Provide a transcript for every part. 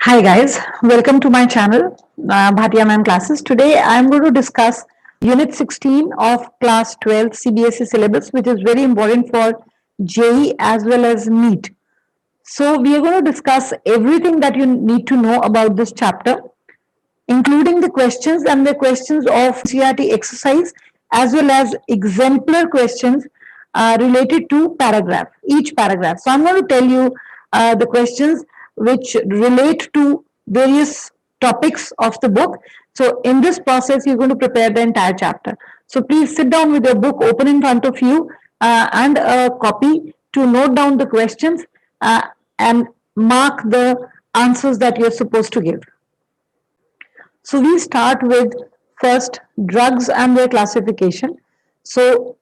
Hi guys, welcome to my channel, Bhatia ma'am classes. Today I am going to discuss Unit 16 of Class 12 CBSE syllabus, which is very important for JEE as well as NEET. So we are going to discuss everything that you need to know about this chapter, including the questions and the questions of NCERT exercise as well as exemplar questions related to each paragraph. So I'm going to tell you the questions which relate to various topics of the book. So in this process, you're going to prepare the entire chapter. So please sit down with your book open in front of you and a copy to note down the questions and mark the answers that you're supposed to give. So we start with first drugs and their classification. So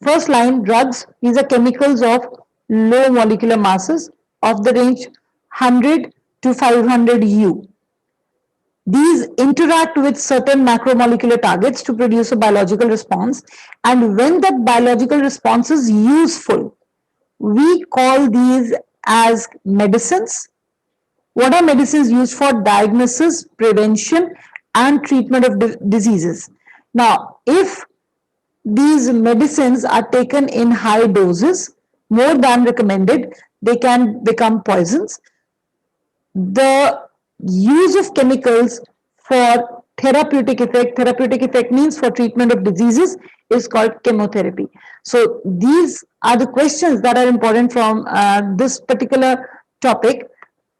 first line, drugs, these are chemicals of low molecular masses of the range 100 to 500 U. These interact with certain macromolecular targets to produce a biological response, and when that biological response is useful, we call these as medicines. What are medicines used for? Diagnosis, prevention, and treatment of diseases. Now, if these medicines are taken in high doses, more than recommended, they can become poisons. The use of chemicals for therapeutic effect means for treatment of diseases, is called chemotherapy. So these are the questions that are important from this particular topic.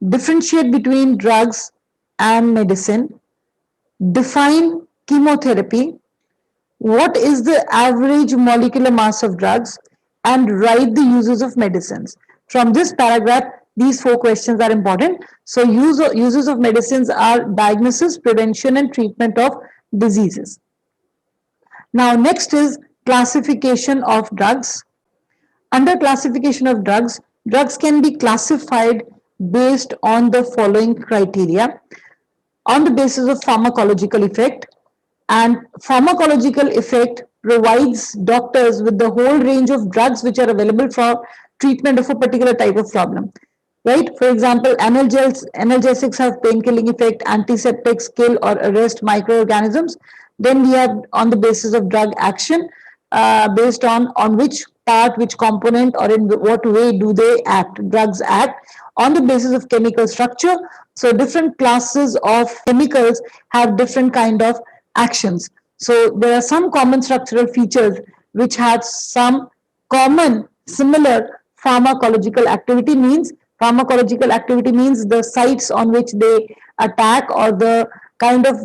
Differentiate between drugs and medicine, define chemotherapy, what is the average molecular mass of drugs, and write the uses of medicines. From this paragraph, these four questions are important. So uses of medicines are diagnosis, prevention, and treatment of diseases. Now next is classification of drugs. Under classification of drugs, drugs can be classified based on the following criteria: on the basis of pharmacological effect, and pharmacological effect provides doctors with the whole range of drugs which are available for treatment of a particular type of problem. Right? For example, analgesics have pain-killing effect, antiseptics kill or arrest microorganisms. Then we have on the basis of drug action, based on which part, which component, or in what way do they act, drugs act. On the basis of chemical structure, so different classes of chemicals have different kind of actions. So there are some common structural features which have some common similar pharmacological activity. Means the sites on which they attack or the kind of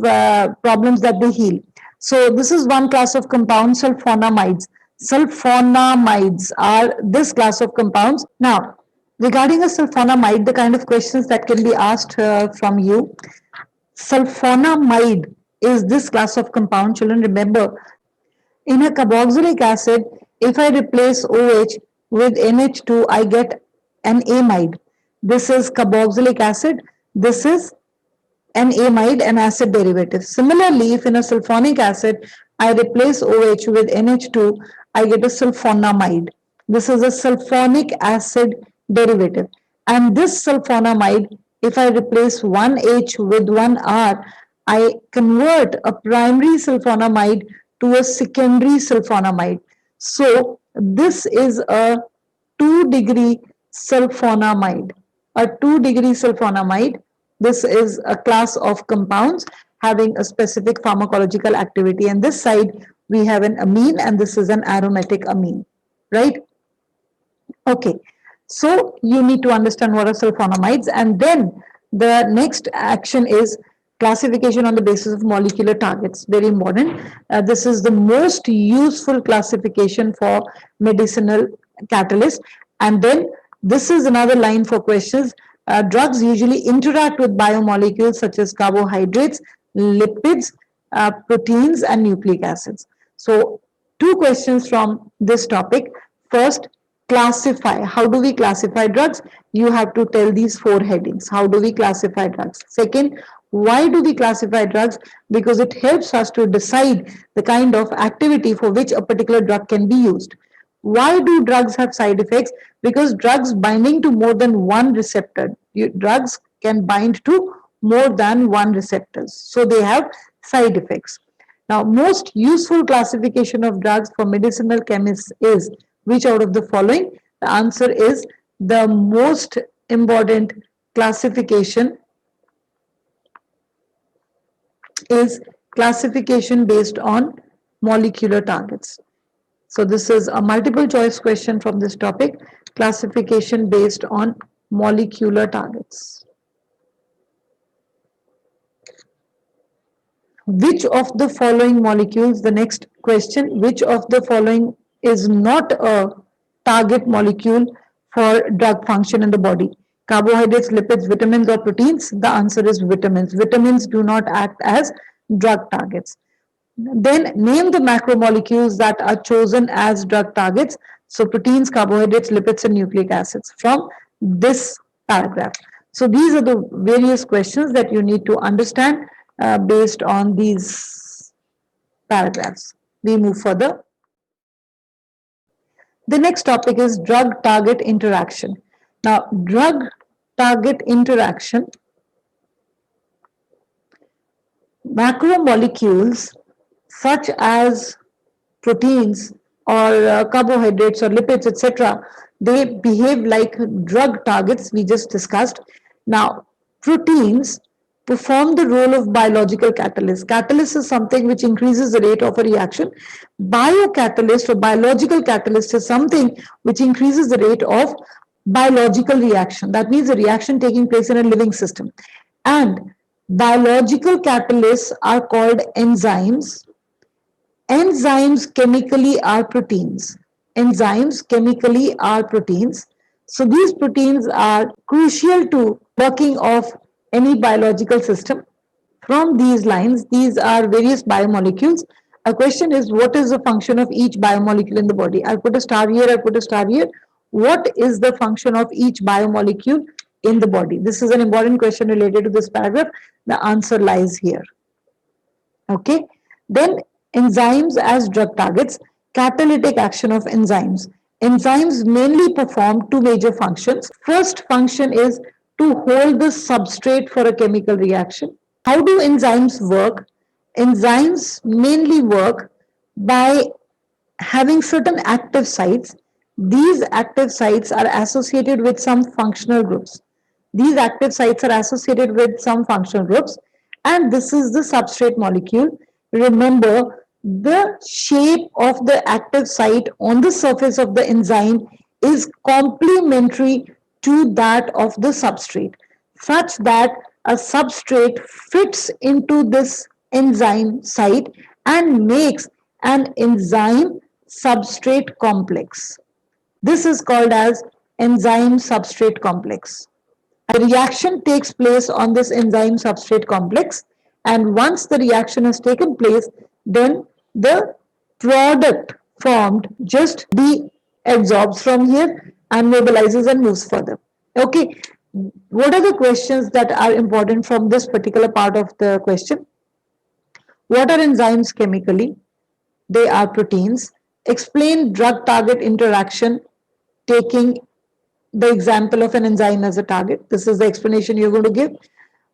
problems that they heal. So this is one class of compounds, sulfonamides. Sulfonamides are this class of compounds. Now, regarding a sulfonamide, the kind of questions that can be asked from you. Sulfonamide is this class of compound. Children, remember, in a carboxylic acid, if I replace OH with NH2, I get an amide. This is carboxylic acid. This is an amide, an acid derivative. Similarly, if in a sulfonic acid, I replace OH with NH2, I get a sulfonamide. This is a sulfonic acid derivative. And this sulfonamide, if I replace one H with one R, I convert a primary sulfonamide to a secondary sulfonamide. So this is a 2-degree sulfonamide. A 2-degree sulfonamide. This is a class of compounds having a specific pharmacological activity. And this side we have an amine, and this is an aromatic amine, right? Okay, so you need to understand what are sulfonamides, and then the next action is classification on the basis of molecular targets. Very important. This is the most useful classification for medicinal catalyst. And then this is another line for questions. Drugs usually interact with biomolecules such as carbohydrates, lipids, proteins, and nucleic acids. So two questions from this topic. First, classify. How do we classify drugs? You have to tell these four headings. How do we classify drugs? Second, why do we classify drugs? Because it helps us to decide the kind of activity for which a particular drug can be used. Why do drugs have side effects? Because drugs binding to more than one receptor. Drugs can bind to more than one receptors. So they have side effects. Now, most useful classification of drugs for medicinal chemists is which out of the following? The answer is the most important classification is classification based on molecular targets. So this is a multiple choice question from this topic, classification based on molecular targets. Which of the following molecules, the next question, which of the following is not a target molecule for drug function in the body? Carbohydrates, lipids, vitamins or proteins? The answer is vitamins. Vitamins do not act as drug targets. Then name the macromolecules that are chosen as drug targets. So proteins, carbohydrates, lipids and nucleic acids from this paragraph. So these are the various questions that you need to understand based on these paragraphs. We move further. The next topic is drug target interaction. Now, drug target interaction, macromolecules such as proteins or carbohydrates or lipids, etc., they behave like drug targets we just discussed. Now, proteins perform the role of biological catalyst. Catalyst is something which increases the rate of a reaction. Biocatalyst or biological catalyst is something which increases the rate of biological reaction. That means a reaction taking place in a living system. And biological catalysts are called enzymes. Enzymes chemically are proteins. Enzymes chemically are proteins. So these proteins are crucial to working of any biological system. From these lines, these are various biomolecules. A question is, what is the function of each biomolecule in the body? I'll put a star here, I'll put a star here. What is the function of each biomolecule in the body? This is an important question related to this paragraph. The answer lies here. Okay. Then enzymes as drug targets, catalytic action of enzymes. Enzymes mainly perform two major functions. First function is to hold the substrate for a chemical reaction. How do enzymes work? Enzymes mainly work by having certain active sites. These active sites are associated with some functional groups. These active sites are associated with some functional groups, and this is the substrate molecule. Remember, the shape of the active site on the surface of the enzyme is complementary to that of the substrate, such that a substrate fits into this enzyme site and makes an enzyme substrate complex. This is called as enzyme substrate complex. A reaction takes place on this enzyme substrate complex, and once the reaction has taken place, then the product formed just deabsorbs from here and mobilizes and moves further. Okay, what are the questions that are important from this particular part of the question? What are enzymes chemically? They are proteins. Explain drug target interaction, taking the example of an enzyme as a target. This is the explanation you're going to give.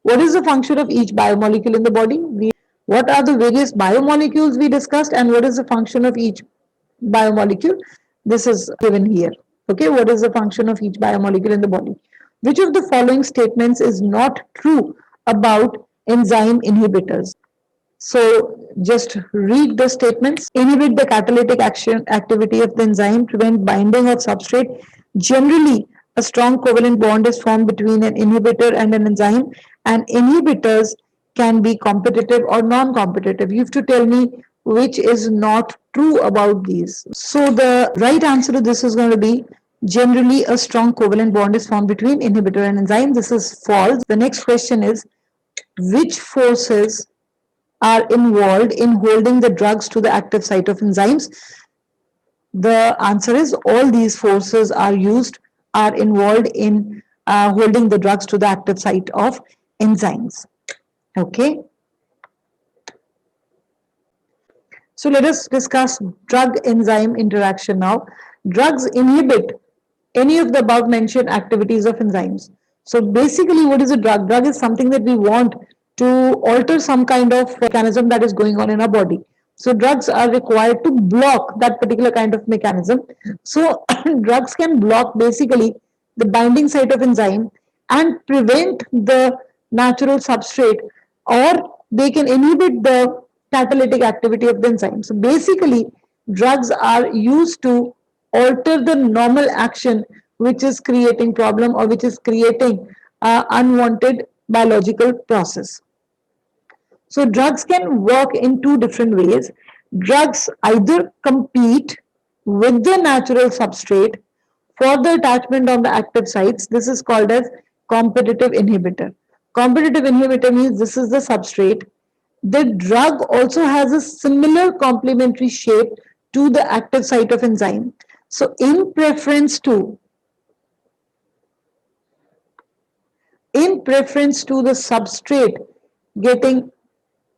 What is the function of each biomolecule in the body? What are the various biomolecules we discussed, and what is the function of each biomolecule? This is given here. Okay, what is the function of each biomolecule in the body? Which of the following statements is not true about enzyme inhibitors? So just read the statements. Inhibit the catalytic action activity of the enzyme, prevent binding of substrate. Generally, a strong covalent bond is formed between an inhibitor and an enzyme, and inhibitors can be competitive or non-competitive. You have to tell me which is not true about these. So the right answer to this is going to be generally a strong covalent bond is formed between inhibitor and enzyme. This is false. The next question is, which forces are involved in holding the drugs to the active site of enzymes? The answer is all these forces are involved in holding the drugs to the active site of enzymes. Okay. So let us discuss drug-enzyme interaction now. Drugs inhibit any of the above mentioned activities of enzymes. So basically, what is a drug? Drug is something that we want to alter some kind of mechanism that is going on in our body. So drugs are required to block that particular kind of mechanism. So drugs can block basically the binding site of enzyme and prevent the natural substrate, or they can inhibit the catalytic activity of the enzyme. So basically, drugs are used to alter the normal action which is creating problem or which is creating unwanted biological process. So drugs can work in two different ways. Drugs either compete with the natural substrate for the attachment on the active sites. This is called as competitive inhibitor. Competitive inhibitor means this is the substrate. The drug also has a similar complementary shape to the active site of enzyme. So in preference to the substrate getting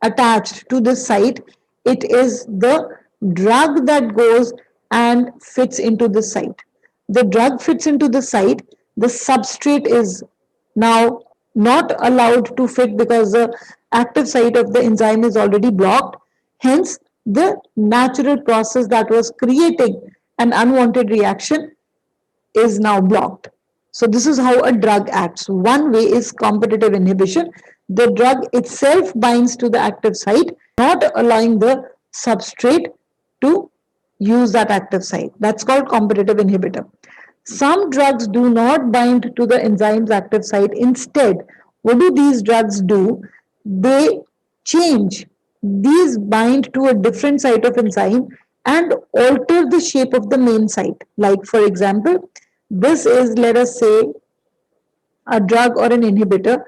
attached to the site, it is the drug that goes and fits into the site. The drug fits into the site, the substrate is now not allowed to fit because the active site of the enzyme is already blocked. Hence, the natural process that was creating an unwanted reaction is now blocked. So this is how a drug acts. One way is competitive inhibition. The drug itself binds to the active site, not allowing the substrate to use that active site. That's called competitive inhibitor. Some drugs do not bind to the enzyme's active site. Instead, what do these drugs do? They change. These bind to a different site of enzyme and alter the shape of the main site. Like, for example, this is, let us say, a drug or an inhibitor.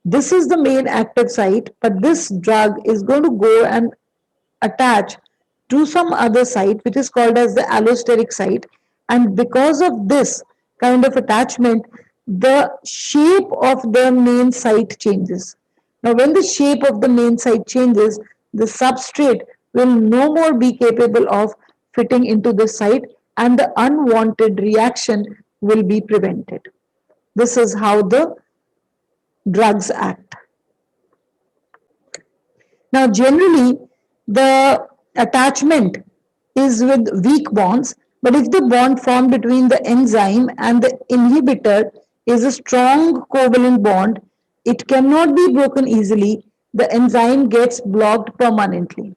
This is the main active site, but this drug is going to go and attach to some other site which is called as the allosteric site, and because of this kind of attachment, the shape of the main site changes. Now when the shape of the main site changes, the substrate will no more be capable of fitting into the site and the unwanted reaction will be prevented. This is how the drugs act. Now, generally, the attachment is with weak bonds, but if the bond formed between the enzyme and the inhibitor is a strong covalent bond, it cannot be broken easily. The enzyme gets blocked permanently.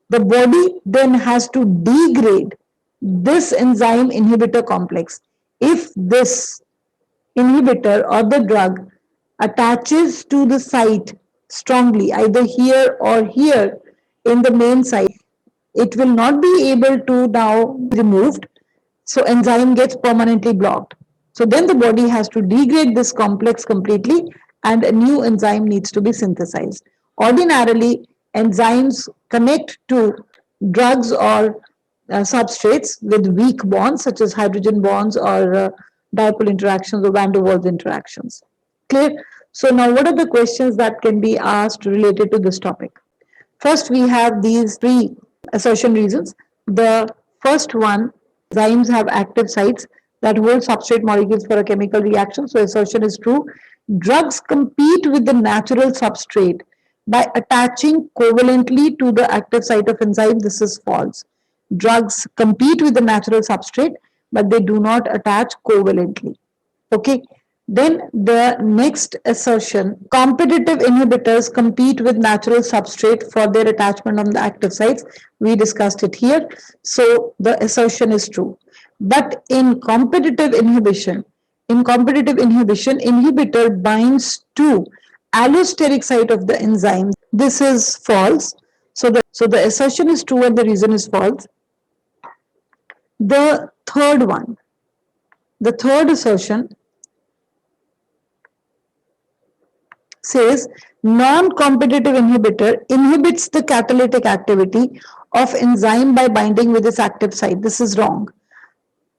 The body then has to degrade this enzyme inhibitor complex. If this inhibitor or the drug attaches to the site strongly, either here or here in the main site, it will not be able to now be removed. So enzyme gets permanently blocked. So then the body has to degrade this complex completely and a new enzyme needs to be synthesized. Ordinarily, enzymes connect to drugs or substrates with weak bonds such as hydrogen bonds or dipole interactions or van der Waals interactions. Clear? So now what are the questions that can be asked related to this topic? First, we have these three assertion reasons. The first one, enzymes have active sites that hold substrate molecules for a chemical reaction. So assertion is true. Drugs compete with the natural substrate by attaching covalently to the active site of enzyme. This is false. Drugs compete with the natural substrate, but they do not attach covalently. Okay. Then the next assertion, competitive inhibitors compete with natural substrate for their attachment on the active sites. We discussed it here. So the assertion is true. But in competitive inhibition, inhibitor binds to allosteric site of the enzyme. This is false. So the assertion is true and the reason is false. The third assertion says non-competitive inhibitor inhibits the catalytic activity of enzyme by binding with its active site. This is wrong.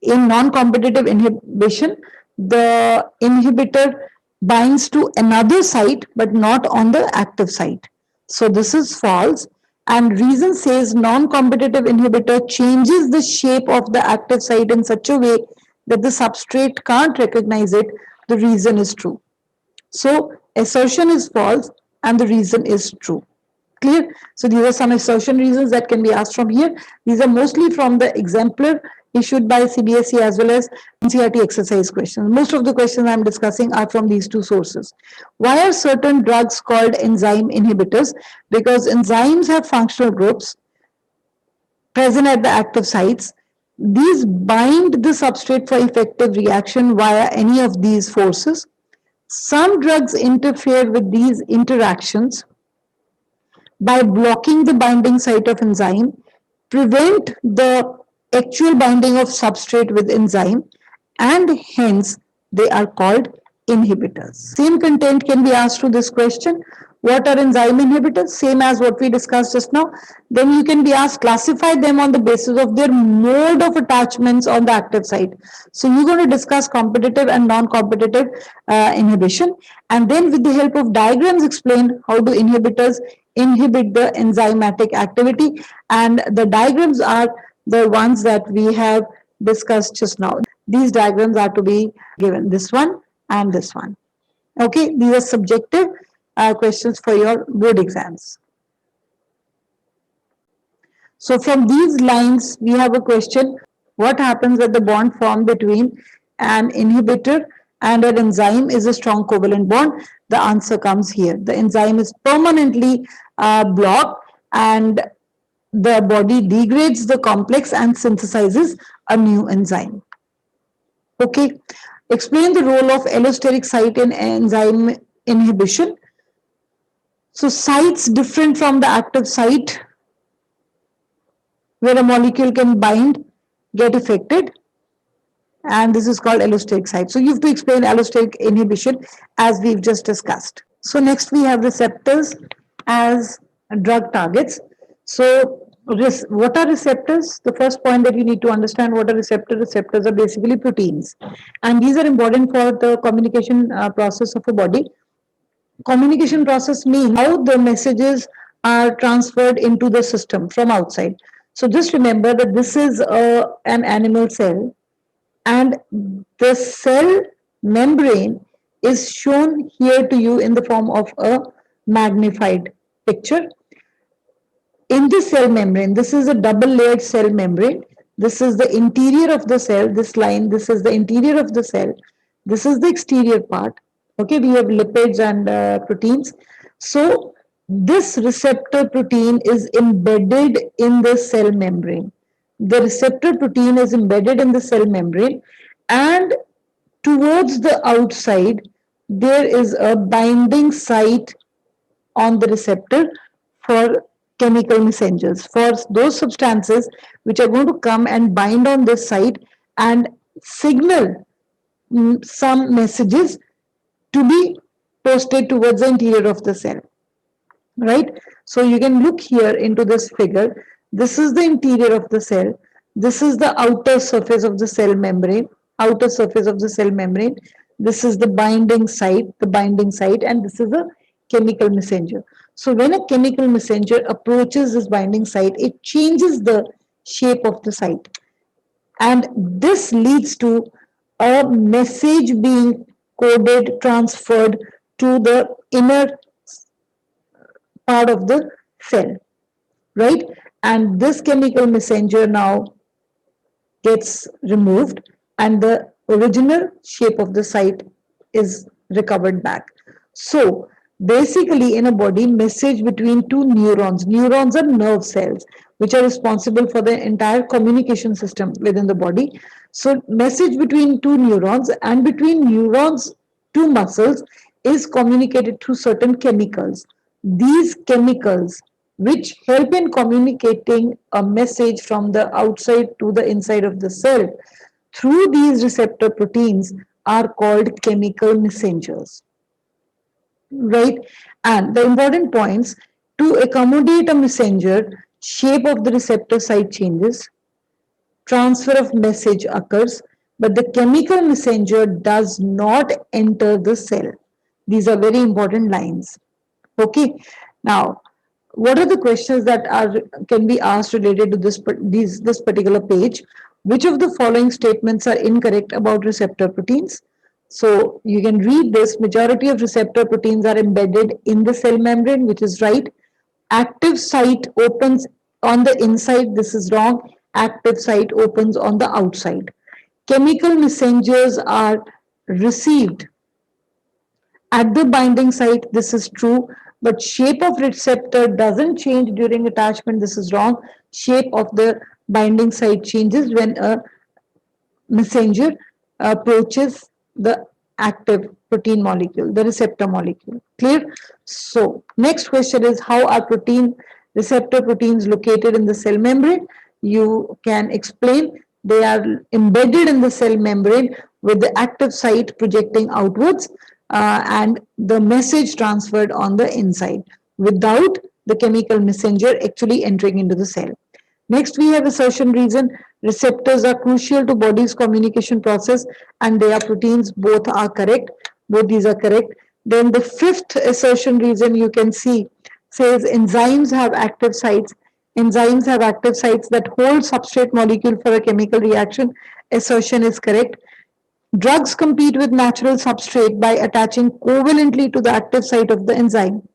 In non-competitive inhibition, the inhibitor binds to another site but not on the active site. So this is false. And reason says non-competitive inhibitor changes the shape of the active site in such a way that the substrate can't recognize it the reason is true. So assertion is false and the reason is true. Clear? So these are some assertion reasons that can be asked from here. These are mostly from the exemplar issued by CBSE as well as NCERT exercise questions. Most of the questions I'm discussing are from these two sources. Why are certain drugs called enzyme inhibitors? Because enzymes have functional groups present at the active sites. These bind the substrate for effective reaction via any of these forces. Some drugs interfere with these interactions by blocking the binding site of enzyme, prevent the actual binding of substrate with enzyme, and hence they are called inhibitors. Same content can be asked to this question. What are enzyme inhibitors? Same as what we discussed just now. Then you can be asked, classify them on the basis of their mode of attachments on the active site. So you're going to discuss competitive and non-competitive inhibition, and then with the help of diagrams explain how do inhibitors inhibit the enzymatic activity, and the diagrams are the ones that we have discussed just now. These diagrams are to be given, this one and this one. Okay, these are subjective questions for your board exams. So from these lines, we have a question: what happens when the bond formed between an inhibitor and an enzyme is a strong covalent bond? The answer comes here. The enzyme is permanently blocked and the body degrades the complex and synthesizes a new enzyme. Okay, explain the role of allosteric site in enzyme inhibition. So sites different from the active site where a molecule can bind get affected, and this is called allosteric site. So you have to explain allosteric inhibition as we've just discussed. So next we have receptors as drug targets. So what are receptors? The first point that you need to understand, what are receptors? Receptors are basically proteins, and these are important for the communication process of a body. Communication process means how the messages are transferred into the system from outside. So just remember that this is an animal cell, and the cell membrane is shown here to you in the form of a magnified picture. In the cell membrane, this is a double layered cell membrane. This is the interior of the cell, this line, this is the interior of the cell. This is the exterior part. Okay, we have lipids and proteins. So this receptor protein is embedded in the cell membrane. The receptor protein is embedded in the cell membrane, and towards the outside, there is a binding site on the receptor for chemical messengers, for those substances which are going to come and bind on this site and signal some messages to be posted towards the interior of the cell, right? So you can look here into this figure. This is the interior of the cell. This is the outer surface of the cell membrane, outer surface of the cell membrane. This is the binding site, and this is a chemical messenger. So when a chemical messenger approaches this binding site, it changes the shape of the site. And this leads to a message being coded, transferred to the inner part of the cell, right? And this chemical messenger now gets removed and the original shape of the site is recovered back. So basically in a body, message between two neurons. Neurons are nerve cells which are responsible for the entire communication system within the body. So message between two neurons and between neurons to muscles is communicated through certain chemicals. These chemicals which help in communicating a message from the outside to the inside of the cell through these receptor proteins are called chemical messengers, right? And the important points: to accommodate a messenger, shape of the receptor site changes, transfer of message occurs, but the chemical messenger does not enter the cell. These are very important lines. Okay, now what are the questions that can be asked related to this particular page? Which of the following statements are incorrect about receptor proteins? So you can read this. Majority of receptor proteins are embedded in the cell membrane, which is right. Active site opens on the inside. This is wrong. Active site opens on the outside. Chemical messengers are received at the binding site. This is true. But shape of receptor doesn't change during attachment. This is wrong. Shape of the binding site changes when a messenger approaches the active protein molecule, the receptor molecule. Clear? So, next question is, how are receptor proteins located in the cell membrane? You can explain. They are embedded in the cell membrane with the active site projecting outwards and the message transferred on the inside without the chemical messenger actually entering into the cell. Next, we have assertion region. Receptors are crucial to body's communication process and they are proteins. Both are correct. Both these are correct. Then the fifth assertion region you can see says enzymes have active sites. Enzymes have active sites that hold substrate molecule for a chemical reaction. Assertion is correct. Drugs compete with natural substrate by attaching covalently to the active site of the enzyme.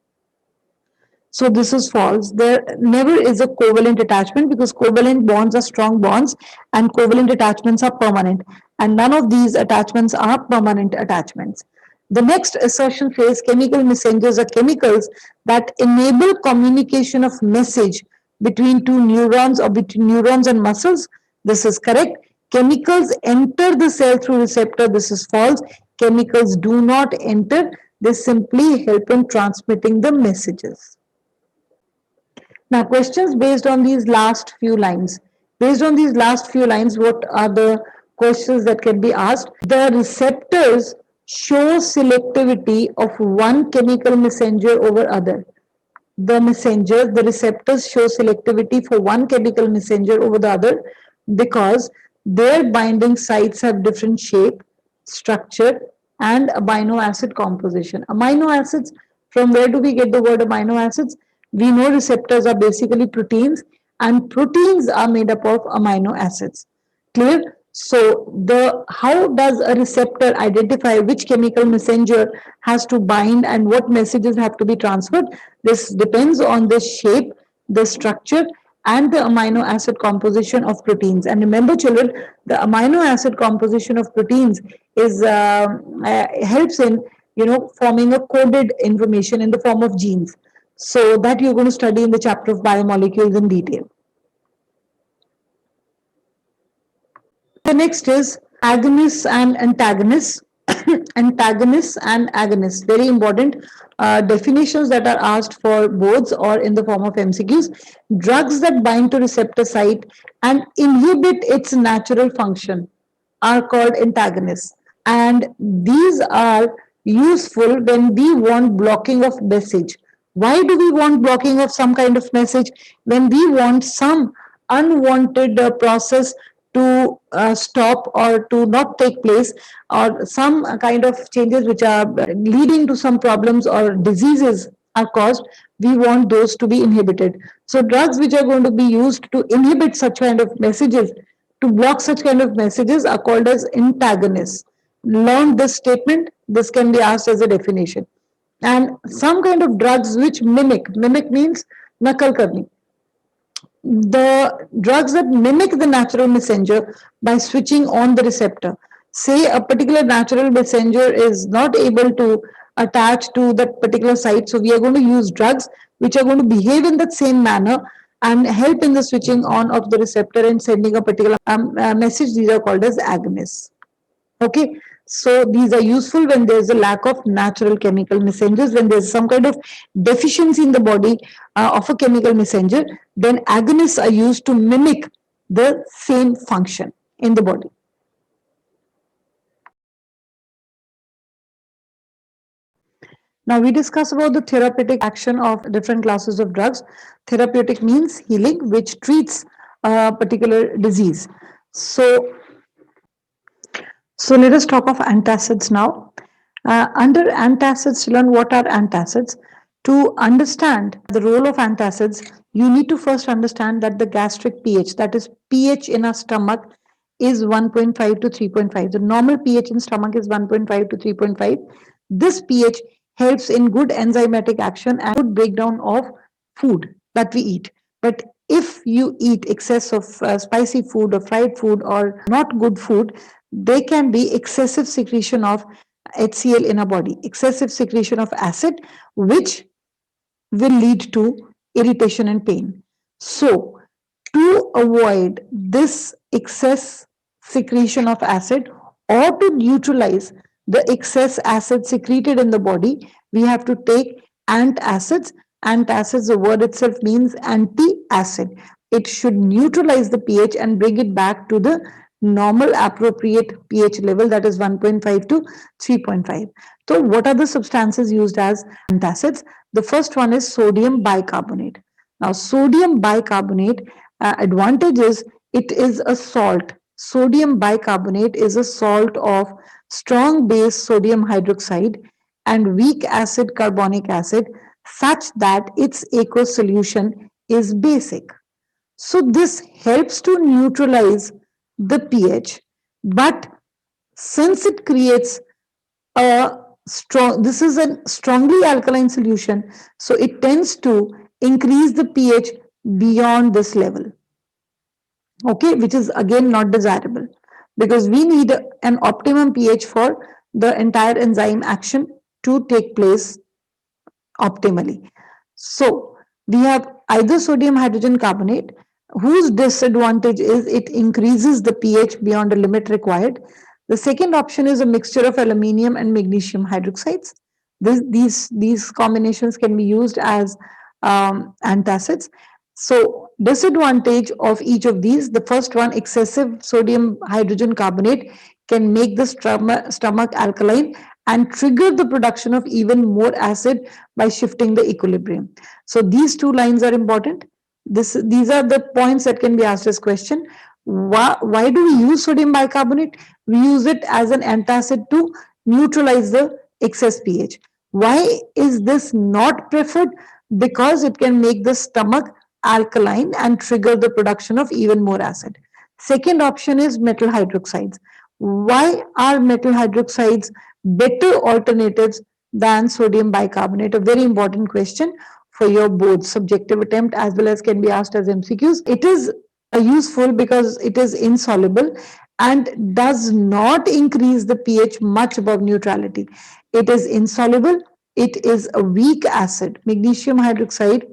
So this is false. There never is a covalent attachment because covalent bonds are strong bonds and covalent attachments are permanent. And none of these attachments are permanent attachments. The next assertion says chemical messengers are chemicals that enable communication of message between two neurons or between neurons and muscles. This is correct. Chemicals enter the cell through receptor. This is false. Chemicals do not enter. They simply help in transmitting the messages. Now, questions based on these last few lines. Based on these last few lines, what are the questions that can be asked? The receptors show selectivity of one chemical messenger over other. The receptors show selectivity for one chemical messenger over the other because their binding sites have different shape, structure, and amino acid composition. Amino acids, from where do we get the word amino acids? We know receptors are basically proteins, and proteins are made up of amino acids. Clear? So the how does a receptor identify which chemical messenger has to bind and what messages have to be transferred? This depends on the shape, the structure, and the amino acid composition of proteins. And remember, children, the amino acid composition of proteins is helps in forming a coded information in the form of genes. So that you're going to study in the chapter of biomolecules in detail. The next is agonists and antagonists. Antagonists and agonists, very important definitions that are asked for boards or in the form of MCQs. Drugs that bind to receptor site and inhibit its natural function are called antagonists, and these are useful when we want blocking of message. Why do we want blocking of some kind of message? When we want some unwanted process to stop or to not take place, or some kind of changes which are leading to some problems or diseases are caused, we want those to be inhibited. So drugs which are going to be used to inhibit such kind of messages, to block such kind of messages, are called as antagonists. Learn this statement. This can be asked as a definition. And some kind of drugs which mimic means nakal karni, the drugs that mimic the natural messenger by switching on the receptor. Say a particular natural messenger is not able to attach to that particular site, so we are going to use drugs which are going to behave in that same manner and help in the switching on of the receptor and sending a particular message. These are called as agonists. Okay, so these are useful when there's a lack of natural chemical messengers, when there's some kind of deficiency in the body of a chemical messenger, then agonists are used to mimic the same function in the body. Now we discuss about the therapeutic action of different classes of drugs. Therapeutic means healing, which treats a particular disease. So let us talk of antacids now. Under antacids, to learn what are antacids. To understand the role of antacids, you need to first understand that the gastric pH, that is pH in our stomach, is 1.5 to 3.5. The normal pH in stomach is 1.5 to 3.5. This pH helps in good enzymatic action and good breakdown of food that we eat. But if you eat excess of spicy food or fried food or not good food, there can be excessive secretion of HCl in our body, excessive secretion of acid, which will lead to irritation and pain. So, to avoid this excess secretion of acid or to neutralize the excess acid secreted in the body, we have to take antacids. Antacids, the word itself means anti-acid. It should neutralize the pH and bring it back to the normal appropriate pH level, that is 1.5 to 3.5. So what are the substances used as antacids? The first one is sodium bicarbonate. Now sodium bicarbonate advantage is it is a salt. Sodium bicarbonate is a salt of strong base sodium hydroxide and weak acid carbonic acid such that its aqueous solution is basic. So this helps to neutralize the pH, but since it creates a strong, this is a strongly alkaline solution, so it tends to increase the pH beyond this level, okay, which is again not desirable because we need an optimum pH for the entire enzyme action to take place optimally. So we have either sodium hydrogen carbonate, whose disadvantage is it increases the pH beyond a limit required. The second option is a mixture of aluminium and magnesium hydroxides. These combinations can be used as antacids. So disadvantage of each of these, the first one, excessive sodium hydrogen carbonate can make the stomach alkaline and trigger the production of even more acid by shifting the equilibrium. So these two lines are important. These are the points that can be asked as question. Why do we use sodium bicarbonate? We use it as an antacid to neutralize the excess pH. Why is this not preferred? Because it can make the stomach alkaline and trigger the production of even more acid. Second option is metal hydroxides. Why are metal hydroxides better alternatives than sodium bicarbonate? A very important question for your board subjective attempt as well as can be asked as MCQs. It is useful because it is insoluble and does not increase the pH much above neutrality. It is insoluble. It is a weak acid. Magnesium hydroxide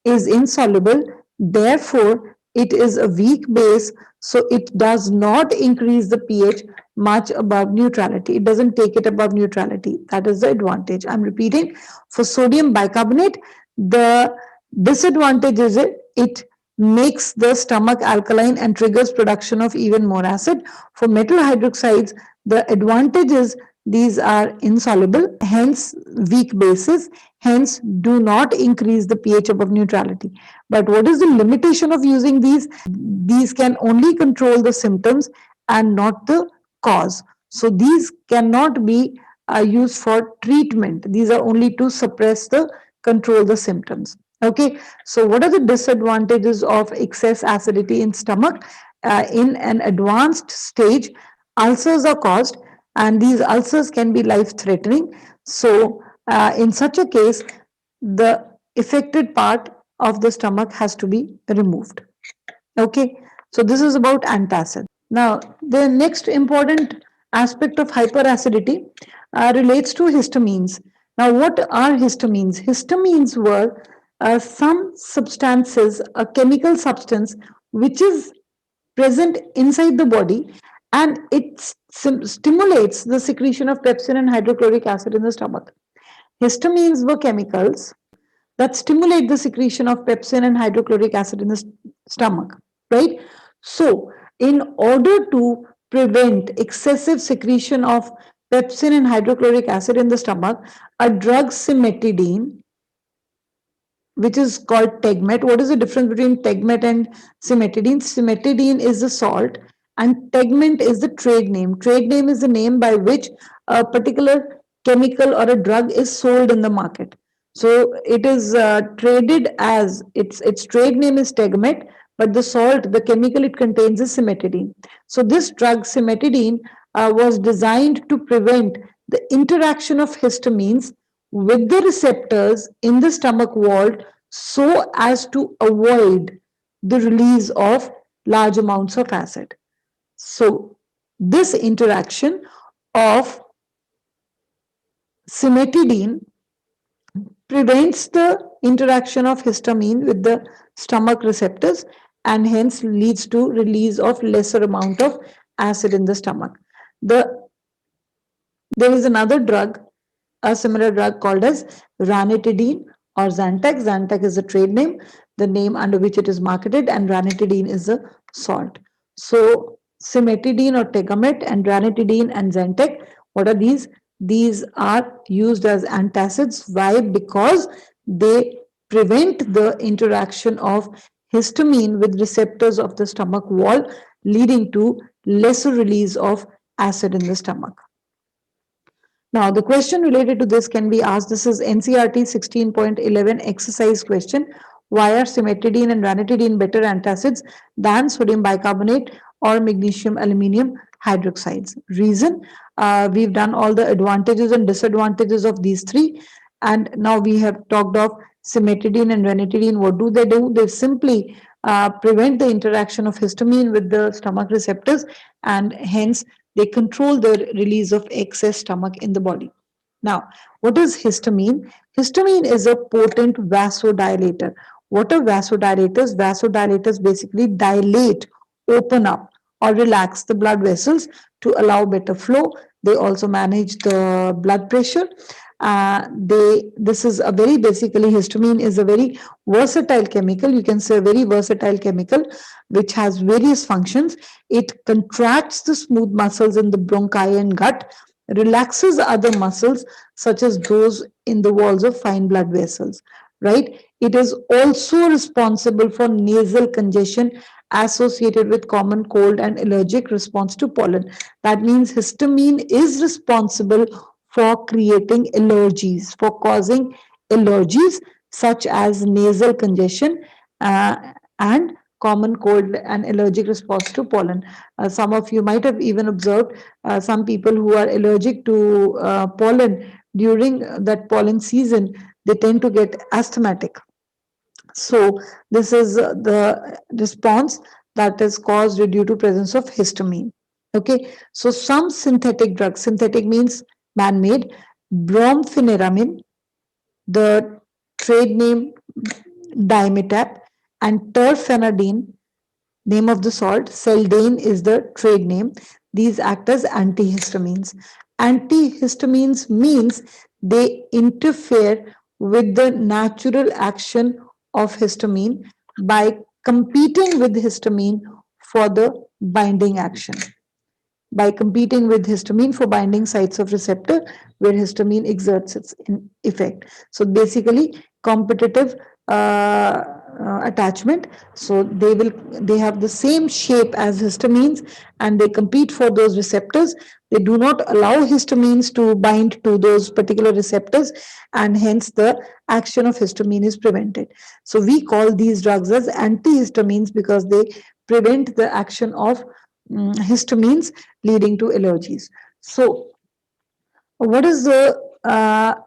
is insoluble, therefore it is a weak base, so it does not increase the pH much above neutrality. It doesn't take it above neutrality. That is the advantage. I'm repeating, for sodium bicarbonate, the disadvantage is it makes the stomach alkaline and triggers production of even more acid. For metal hydroxides, the advantage is these are insoluble, hence weak bases, hence do not increase the pH above neutrality. But what is the limitation of using these? These can only control the symptoms and not the cause. So these cannot be used for treatment. These are only to suppress the control the symptoms. Okay, so what are the disadvantages of excess acidity in stomach? In an advanced stage, ulcers are caused and these ulcers can be life-threatening. So in such a case, the affected part of the stomach has to be removed. Okay, so this is about antacid. Now, the next important aspect of hyperacidity relates to histamines. Now, what are histamines? Histamines were some substances, a chemical substance which is present inside the body and it stimulates the secretion of pepsin and hydrochloric acid in the stomach. Histamines were chemicals that stimulate the secretion of pepsin and hydrochloric acid in the stomach, right? So, in order to prevent excessive secretion of pepsin and hydrochloric acid in the stomach, a drug cimetidine, which is called tegmet. What is the difference between tegmet and cimetidine? Cimetidine is the salt and tegmet is the trade name. Trade name is the name by which a particular chemical or a drug is sold in the market. So it is traded as its trade name is tegmet, but the salt, the chemical it contains is cimetidine. So this drug cimetidine was designed to prevent the interaction of histamines with the receptors in the stomach wall so as to avoid the release of large amounts of acid. So this interaction of cimetidine prevents the interaction of histamine with the stomach receptors and hence leads to release of lesser amount of acid in the stomach. There is another drug, a similar drug called as ranitidine or Zantac. Zantac is a trade name, the name under which it is marketed, and ranitidine is a salt. So cimetidine or tegamet and ranitidine and Zantac, what are these? These are used as antacids. Why? Because they prevent the interaction of histamine with receptors of the stomach wall, leading to lesser release of acid in the stomach. Now, the question related to this can be asked. This is NCERT 16.11 exercise question. Why are cimetidine and ranitidine better antacids than sodium bicarbonate or magnesium aluminum hydroxides? Reason, we've done all the advantages and disadvantages of these three. And now we have talked of cimetidine and ranitidine. What do? They simply prevent the interaction of histamine with the stomach receptors, and hence they control the release of excess stomach in the body. Now, what is histamine? Histamine is a potent vasodilator. What are vasodilators? Vasodilators basically dilate, open up, or relax the blood vessels to allow better flow. They also manage the blood pressure. This is a very basically histamine is a very versatile chemical. You can say a very versatile chemical which has various functions. It contracts the smooth muscles in the bronchi and gut, relaxes other muscles such as those in the walls of fine blood vessels, right? It is also responsible for nasal congestion associated with common cold and allergic response to pollen. That means histamine is responsible for creating allergies, for causing allergies such as nasal congestion and common cold and allergic response to pollen. Some of you might have even observed some people who are allergic to pollen during that pollen season, they tend to get asthmatic. So this is the response that is caused due to presence of histamine. Okay, so some synthetic drugs, synthetic means man-made, brompheniramine, the trade name dimetap, and terfenadine, name of the salt, seldane is the trade name. These act as antihistamines. Antihistamines means they interfere with the natural action of histamine by competing with histamine for the binding action, by competing with histamine for binding sites of receptor where histamine exerts its effect. So basically competitive attachment. So they have the same shape as histamines and they compete for those receptors. They do not allow histamines to bind to those particular receptors, and hence the action of histamine is prevented. So we call these drugs as antihistamines because they prevent the action of histamines leading to allergies. So, what is the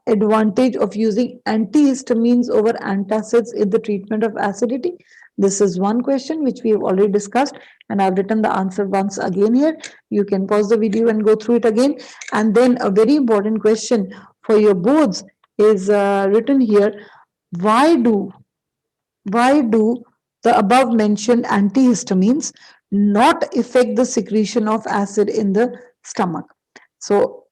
advantage of using antihistamines over antacids in the treatment of acidity? This is one question which we have already discussed, and I've written the answer once again here. You can pause the video and go through it again. And then a very important question for your boards is written here. Why do the above mentioned antihistamines not affect the secretion of acid in the stomach? So,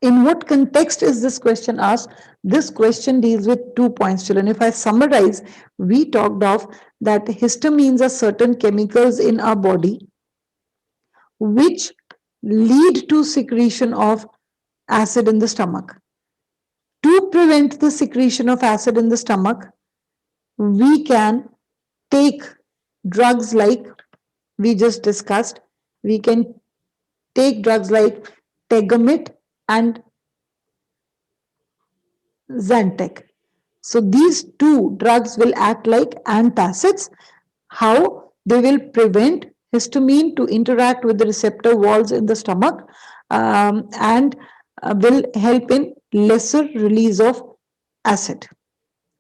in what context is this question asked? This question deals with 2 points, children. If I summarize, we talked of that histamines are certain chemicals in our body which lead to secretion of acid in the stomach. To prevent the secretion of acid in the stomach, we can take drugs like we just discussed. We can take drugs like Tegamit and Zantac. So these two drugs will act like antacids. How? They will prevent histamine to interact with the receptor walls in the stomach, and will help in lesser release of acid.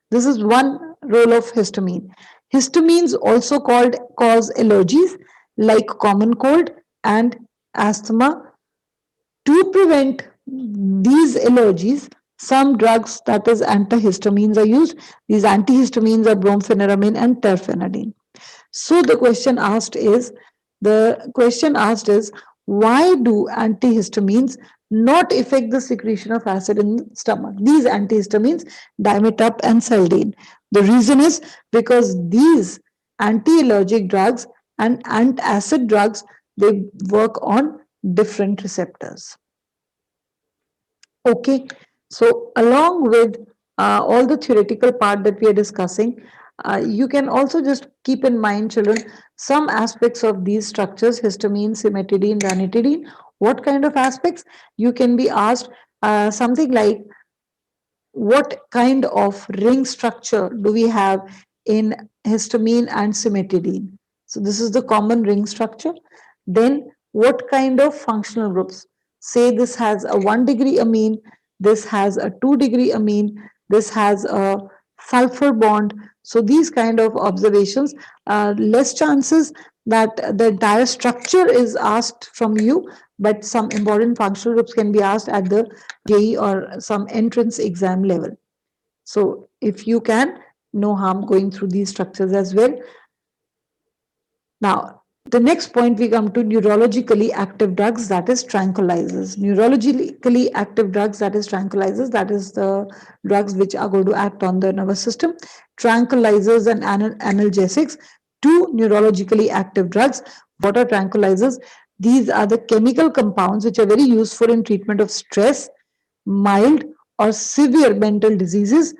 This is one role of histamine. Histamines also cause allergies like common cold and asthma. To prevent these allergies, some drugs, that is antihistamines, are used. These antihistamines are brompheniramine and terfenadine. So the question asked is why do antihistamines not affect the secretion of acid in the stomach? These antihistamines, dimetap and saldane. The reason is because these anti-allergic drugs and antacid drugs, they work on different receptors. Okay, so along with all the theoretical part that we are discussing, you can also just keep in mind, children, some aspects of these structures: histamine, cimetidine, ranitidine. What kind of aspects? You can be asked something like, what kind of ring structure do we have in histamine and cimetidine? So this is the common ring structure. Then what kind of functional groups? Say this has a 1-degree amine, this has a 2-degree amine, this has a sulfur bond. So these kind of observations, less chances that the entire structure is asked from you, but some important functional groups can be asked at the JEE or some entrance exam level. So if you can, no harm going through these structures as well. Now, the next point, we come to neurologically active drugs, that is tranquilizers. Neurologically active drugs, that is tranquilizers, that is the drugs which are going to act on the nervous system. Tranquilizers and analgesics, two neurologically active drugs. What are tranquilizers? These are the chemical compounds which are very useful in treatment of stress, mild or severe mental diseases,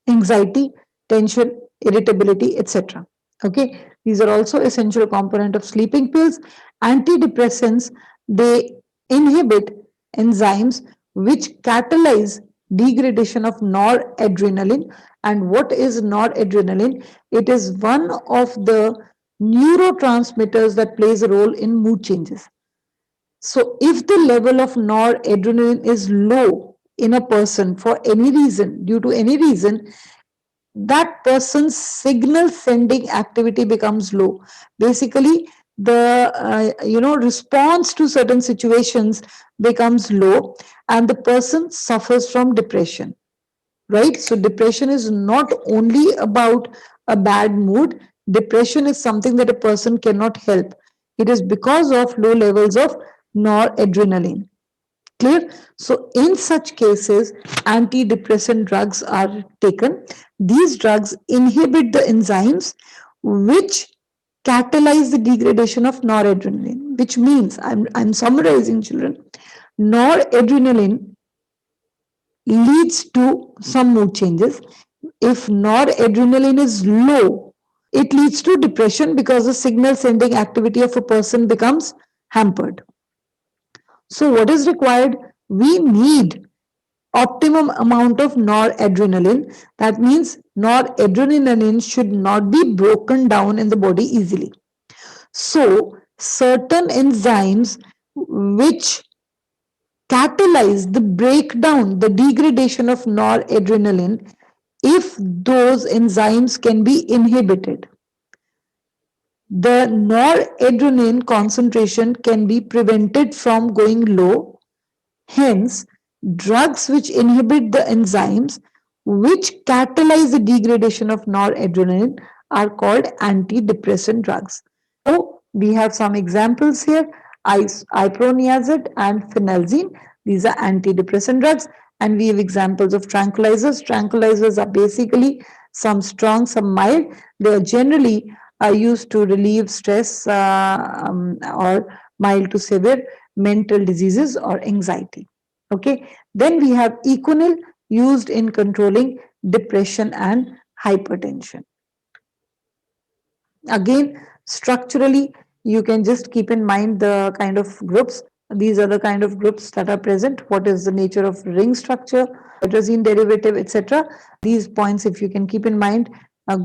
anxiety, tension, irritability, etc. Okay, these are also essential component of sleeping pills. Antidepressants, they inhibit enzymes which catalyze degradation of noradrenaline. And what is noradrenaline? It is one of the neurotransmitters that plays a role in mood changes. So if the level of noradrenaline is low in a person for any reason, due to any reason, that person's signal sending activity becomes low. Basically, the response to certain situations becomes low, and the person suffers from depression. Right? So depression is not only about a bad mood. Depression is something that a person cannot help. It is because of low levels of noradrenaline. Clear? So in such cases, antidepressant drugs are taken. These drugs inhibit the enzymes which catalyze the degradation of noradrenaline, which means, I'm summarizing, children, noradrenaline leads to some mood changes. If noradrenaline is low, it leads to depression because the signal sending activity of a person becomes hampered. So what is required? We need optimum amount of noradrenaline. That means noradrenaline should not be broken down in the body easily. So certain enzymes which catalyze the breakdown, the degradation of noradrenaline, if those enzymes can be inhibited, the noradrenaline concentration can be prevented from going low. Hence, drugs which inhibit the enzymes which catalyze the degradation of noradrenaline are called antidepressant drugs. So, we have some examples here: iproniazid and phenelzine. These are antidepressant drugs, and we have examples of tranquilizers. Tranquilizers are basically some strong, some mild. They are generally used to relieve stress or mild to severe mental diseases or anxiety. Okay, then we have Econil, used in controlling depression and hypertension. Again, structurally, you can just keep in mind the kind of groups. These are the kind of groups that are present. What is the nature of ring structure, hydrazine derivative, etc. These points, if you can keep in mind,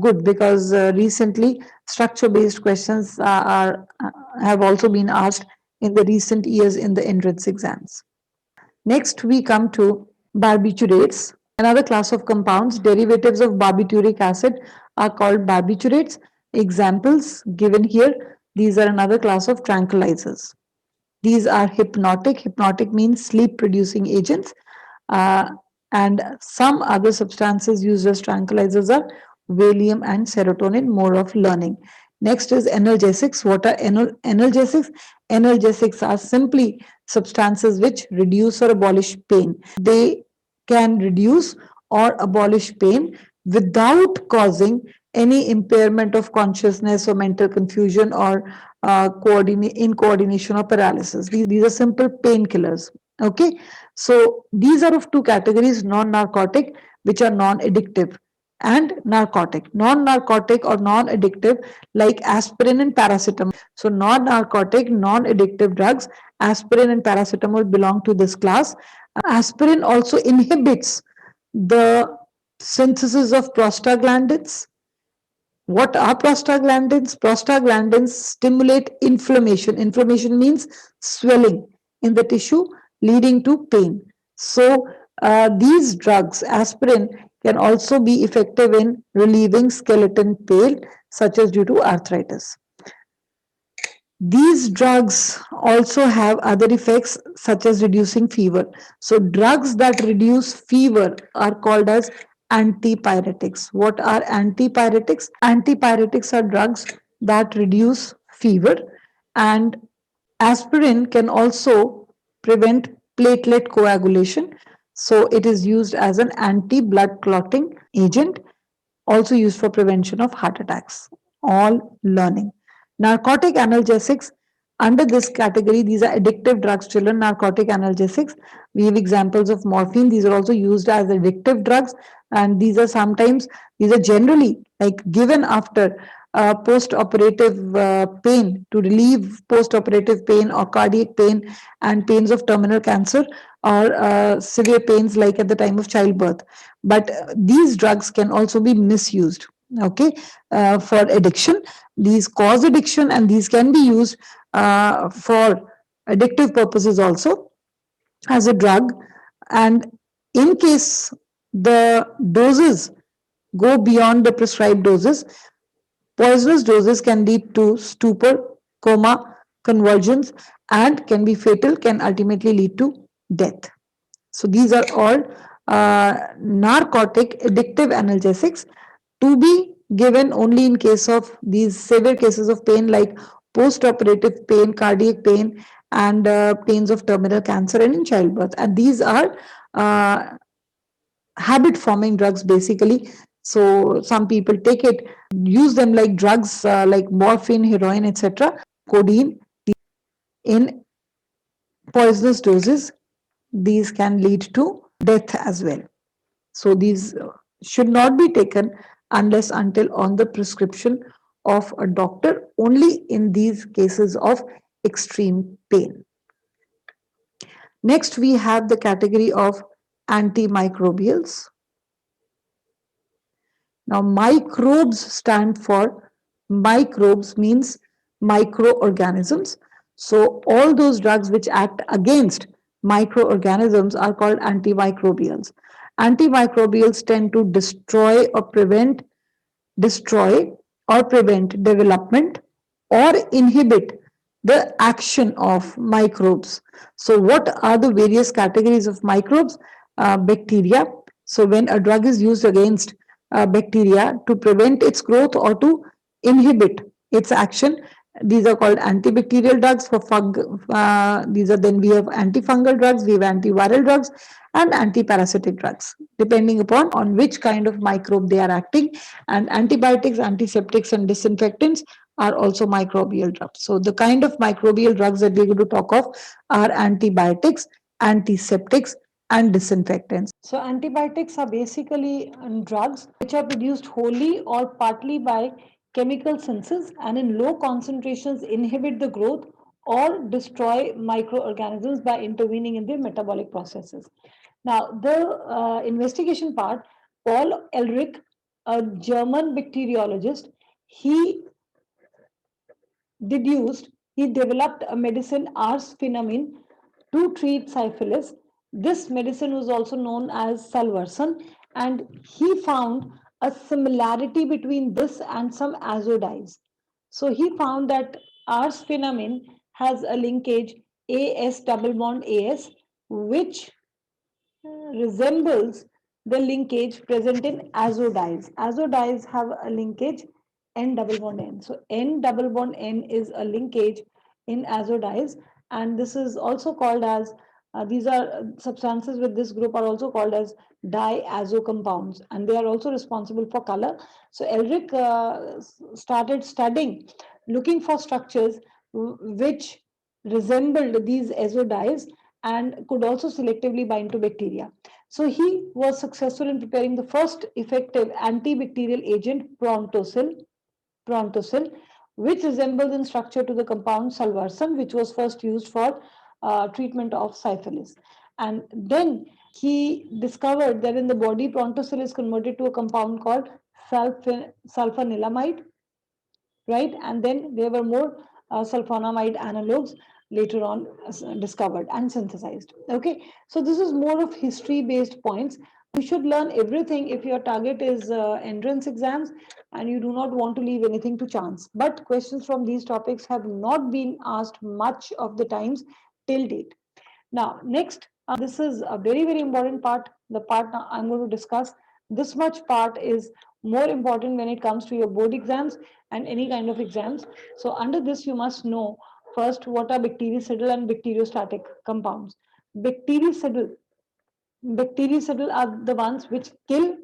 good, because recently structure-based questions have also been asked in the recent years in the entrance exams. Next, we come to barbiturates, another class of compounds. Derivatives of barbituric acid are called barbiturates. Examples given here, these are another class of tranquilizers. These are hypnotic. Hypnotic means sleep producing agents. Uh, and some other substances used as tranquilizers are Valium and serotonin, more of learning. Next is analgesics. What are analgesics? Analgesics are simply substances which reduce or abolish pain. They can reduce or abolish pain without causing any impairment of consciousness or mental confusion or incoordination or paralysis. These are simple painkillers. Okay, so these are of two categories: non-narcotic, which are non-addictive, and narcotic. Non-narcotic or non-addictive, like aspirin and paracetamol. So non-narcotic, non-addictive drugs, aspirin and paracetamol belong to this class. Aspirin also inhibits the synthesis of prostaglandins. What are prostaglandins? Prostaglandins stimulate inflammation. Inflammation means swelling in the tissue, leading to pain. So, these drugs, aspirin, can also be effective in relieving skeleton pain, such as due to arthritis. These drugs also have other effects such as reducing fever. So, drugs that reduce fever are called as antipyretics. What are antipyretics? Antipyretics are drugs that reduce fever, and aspirin can also prevent platelet coagulation. So, it is used as an anti blood clotting agent, also used for prevention of heart attacks. All learning. Narcotic analgesics, under this category, these are addictive drugs, children. Narcotic analgesics, we have examples of morphine. These are also used as addictive drugs, and these are generally like given after post-operative pain, to relieve post-operative pain or cardiac pain and pains of terminal cancer, or severe pains like at the time of childbirth. But these drugs can also be misused, okay, for addiction. These cause addiction, and these can be used for addictive purposes also as a drug. And in case the doses go beyond the prescribed doses, poisonous doses can lead to stupor, coma, convulsions, and can be fatal, can ultimately lead to death. So these are all narcotic addictive analgesics, to be given only in case of these severe cases of pain like post-operative pain, cardiac pain, and pains of terminal cancer and in childbirth. And these are uh, habit-forming drugs basically. So some people take it, use them like drugs, like morphine, heroin, etc., codeine in poisonous doses. These can lead to death as well. So these should not be taken unless until on the prescription of a doctor, only in these cases of extreme pain. Next, we have the category of antimicrobials. Now, microbes stand for, microbes means microorganisms. So, all those drugs which act against microorganisms are called antimicrobials. Antimicrobials tend to destroy or prevent development or inhibit the action of microbes. So, what are the various categories of microbes? Bacteria. So, when a drug is used against bacteria to prevent its growth or to inhibit its action, these are called antibacterial drugs. For these are, then we have antifungal drugs, we have antiviral drugs, and antiparasitic drugs, depending upon on which kind of microbe they are acting. And antibiotics, antiseptics, and disinfectants are also microbial drugs. So the kind of microbial drugs that we're going to talk of are antibiotics, antiseptics, and disinfectants. So antibiotics are basically drugs which are produced wholly or partly by chemical synthesis, and in low concentrations inhibit the growth or destroy microorganisms by intervening in their metabolic processes. Now, the investigation part, Paul Elric a German bacteriologist, he deduced, he developed a medicine arsphenomin to treat syphilis. This medicine was also known as salvarsan, and he found a similarity between this and some azo-dyes. So he found that arsphenomin has a linkage AS double bond AS, which resembles the linkage present in azo-dyes. Azo-dyes have a linkage N double bond N. So N double bond N is a linkage in azo-dyes, and this is also called as these are substances with this group are also called as diazo compounds, and they are also responsible for color. So Elric started studying, looking for structures which resembled these azo-dyes and could also selectively bind to bacteria. So he was successful in preparing the first effective antibacterial agent, Prontosil, which resembles in structure to the compound salvarsan, which was first used for treatment of syphilis. And then he discovered that in the body, Prontosil is converted to a compound called sulfanilamide, right? And then there were more sulfonamide analogues later on discovered and synthesized. Okay, so this is more of history based points. You should learn everything if your target is entrance exams and you do not want to leave anything to chance. But questions from these topics have not been asked much of the times till date. Now, next, this is a very, very important part. The part now I'm going to discuss. This much part is more important when it comes to your board exams and any kind of exams. So, under this, you must know first what are bactericidal and bacteriostatic compounds. Bactericidal Bactericidal are the ones which kill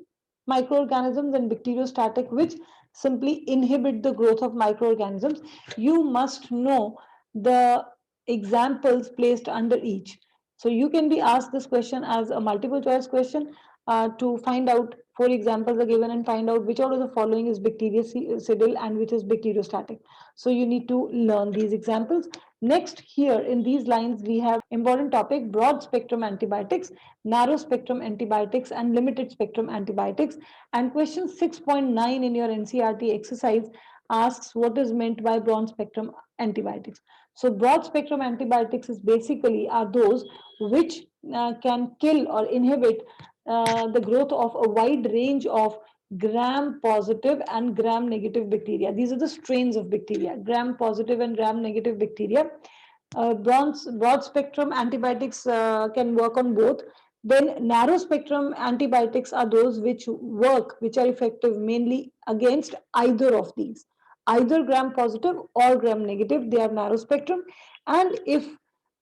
microorganisms, and bacteriostatic which simply inhibit the growth of microorganisms. You must know the examples placed under each. So you can be asked this question as a multiple choice question to find out four examples are given and find out which out of the following is bactericidal and which is bacteriostatic. So you need to learn these examples. Next, here in these lines, we have important topic broad spectrum antibiotics, narrow spectrum antibiotics, and limited spectrum antibiotics. And question 6.9 in your NCERT exercise asks what is meant by broad spectrum antibiotics. So broad spectrum antibiotics is basically are those which can kill or inhibit the growth of a wide range of gram positive and gram negative bacteria. These are the strains of bacteria, gram positive and gram negative bacteria. Broad spectrum antibiotics can work on both. Then narrow spectrum antibiotics are those which are effective mainly against either of these, either gram positive or gram negative. They are narrow spectrum. And if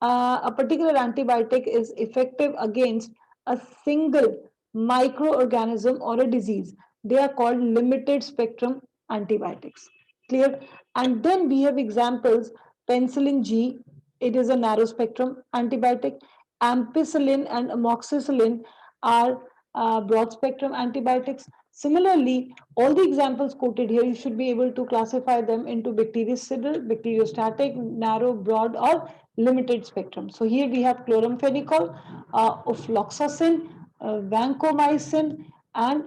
a particular antibiotic is effective against a single microorganism or a disease, they are called limited spectrum antibiotics. Clear? And then we have examples: penicillin G, it is a narrow spectrum antibiotic. Ampicillin and amoxicillin are broad spectrum antibiotics. Similarly, all the examples quoted here, you should be able to classify them into bactericidal, bacteriostatic, narrow, broad, or limited spectrum. So here we have chloramphenicol, ofloxacin, vancomycin, and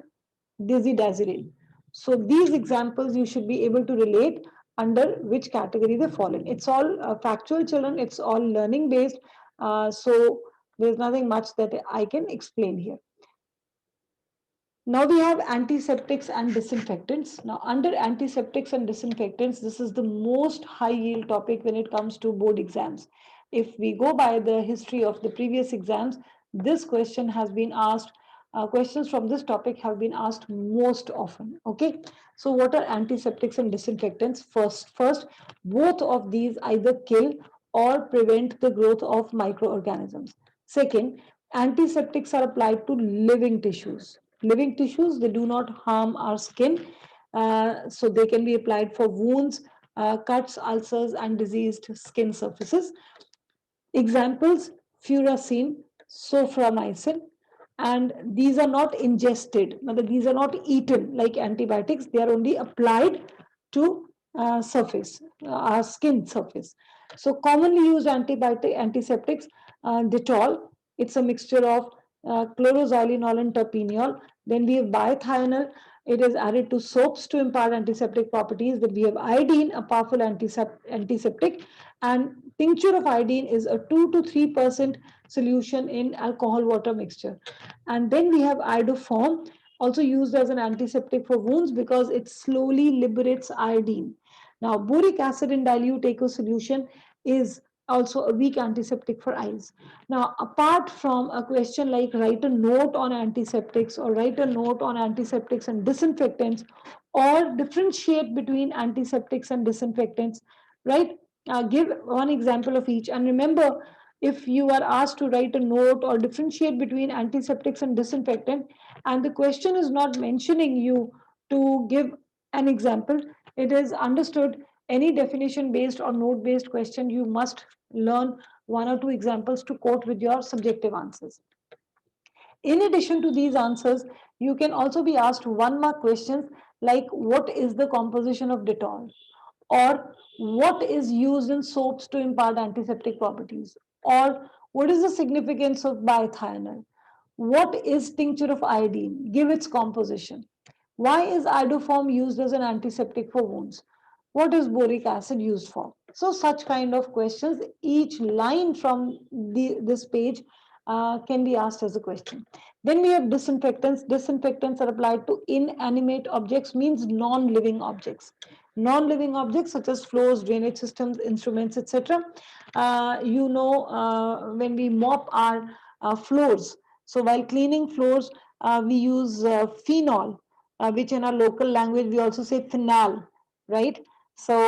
dizidazolin. So these examples you should be able to relate under which category they fall in. It's all factual, children. It's all learning based. So there's nothing much that I can explain here. Now we have antiseptics and disinfectants. Now, under antiseptics and disinfectants, this is the most high yield topic when it comes to board exams. If we go by the history of the previous exams, this question has been asked. Questions from this topic have been asked most often. Okay, so what are antiseptics and disinfectants? First, both of these either kill or prevent the growth of microorganisms. Second, antiseptics are applied to living tissues. Living tissues, they do not harm our skin, so they can be applied for wounds, cuts, ulcers, and diseased skin surfaces. Examples: furacin, soframycin, and these are not ingested. Now, these are not eaten like antibiotics, they are only applied to surface, our skin surface. So, commonly used antiseptics, Dettol, it's a mixture of chloroxylenol and terpeneol. Then we have biothionyl. It is added to soaps to impart antiseptic properties. Then we have iodine, a powerful antiseptic, and tincture of iodine is a 2 to 3% solution in alcohol water mixture. And then we have iodoform, also used as an antiseptic for wounds because it slowly liberates iodine. Now, boric acid in dilute aqueous solution is also a weak antiseptic for eyes. Now, apart from a question like write a note on antiseptics or write a note on antiseptics and disinfectants or differentiate between antiseptics and disinfectants, right? Give one example of each. And remember, if you are asked to write a note or differentiate between antiseptics and disinfectant, and the question is not mentioning you to give an example, it is understood any definition based or note based question, you must learn one or two examples to quote with your subjective answers. In addition to these answers, you can also be asked one mark questions like what is the composition of Dettol, or what is used in soaps to impart antiseptic properties, or what is the significance of biethionol, what is tincture of iodine, give its composition, why is iodoform used as an antiseptic for wounds, what is boric acid used for. So such kind of questions, each line from this page can be asked as a question. Then we have disinfectants. Disinfectants are applied to inanimate objects, means non-living objects. Non-living objects such as floors, drainage systems, instruments, etc. When we mop our floors, so while cleaning floors, we use phenol, which in our local language we also say phenol, right? So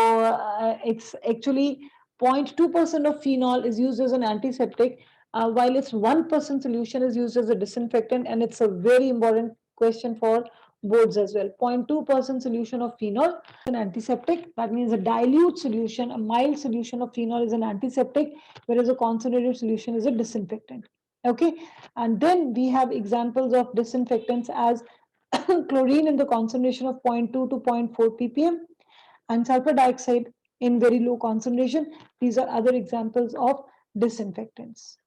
it's actually 0.2% of phenol is used as an antiseptic, while its 1% solution is used as a disinfectant, and it's a very important question for boards as well. 0.2% solution of phenol is an antiseptic. That means a dilute solution, a mild solution of phenol is an antiseptic, whereas a concentrated solution is a disinfectant. Okay, and then we have examples of disinfectants as chlorine in the concentration of zero point 0.2 to zero point 0.4 ppm, and sulfur dioxide in very low concentration. These are other examples of disinfectants.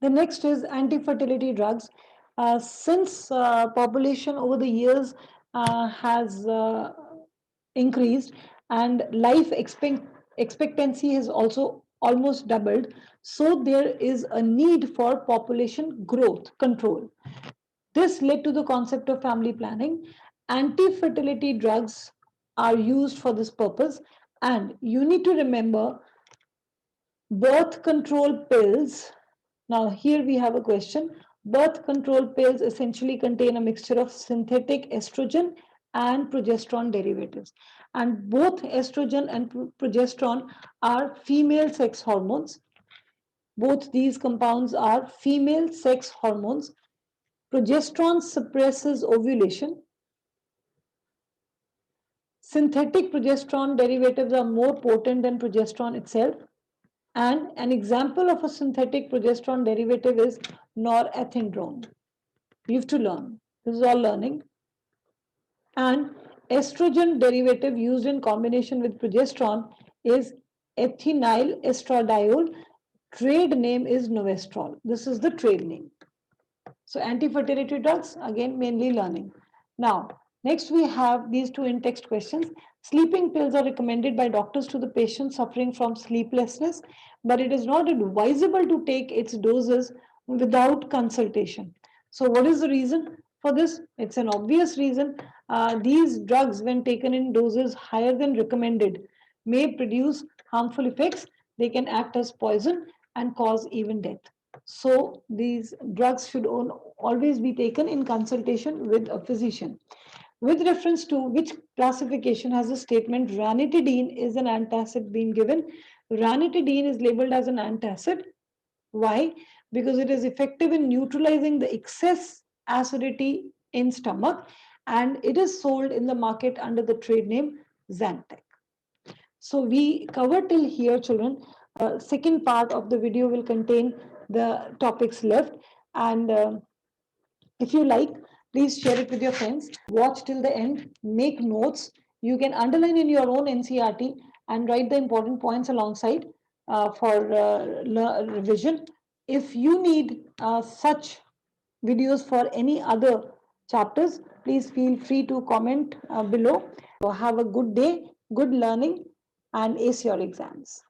The next is anti-fertility drugs. Since population over the years has increased and life expectancy has also almost doubled, so there is a need for population growth control. This led to the concept of family planning. Anti-fertility drugs are used for this purpose, and you need to remember birth control pills. Now, here we have a question. Birth control pills essentially contain a mixture of synthetic estrogen and progesterone derivatives. And both estrogen and progesterone are female sex hormones. Both these compounds are female sex hormones. Progesterone suppresses ovulation. Synthetic progesterone derivatives are more potent than progesterone itself. And an example of a synthetic progesterone derivative is norethindrone. You have to learn. This is all learning. And estrogen derivative used in combination with progesterone is ethinyl estradiol. Trade name is Novestrol. This is the trade name. So anti-fertility drugs, again, mainly learning. Now, next we have these two in-text questions. Sleeping pills are recommended by doctors to the patient suffering from sleeplessness, but it is not advisable to take its doses without consultation. So what is the reason for this? It's an obvious reason. These drugs, when taken in doses higher than recommended, may produce harmful effects. They can act as poison and cause even death. So these drugs should always be taken in consultation with a physician. With reference to which classification has the statement ranitidine is an antacid being given? Ranitidine is labeled as an antacid. Why? Because it is effective in neutralizing the excess acidity in stomach, and it is sold in the market under the trade name Zantac. So we covered till here, children. Second part of the video will contain the topics left, and if you like, please share it with your friends. Watch till the end, make notes. You can underline in your own NCERT and write the important points alongside for revision. If you need such videos for any other chapters, please feel free to comment below. So have a good day, good learning, and ace your exams.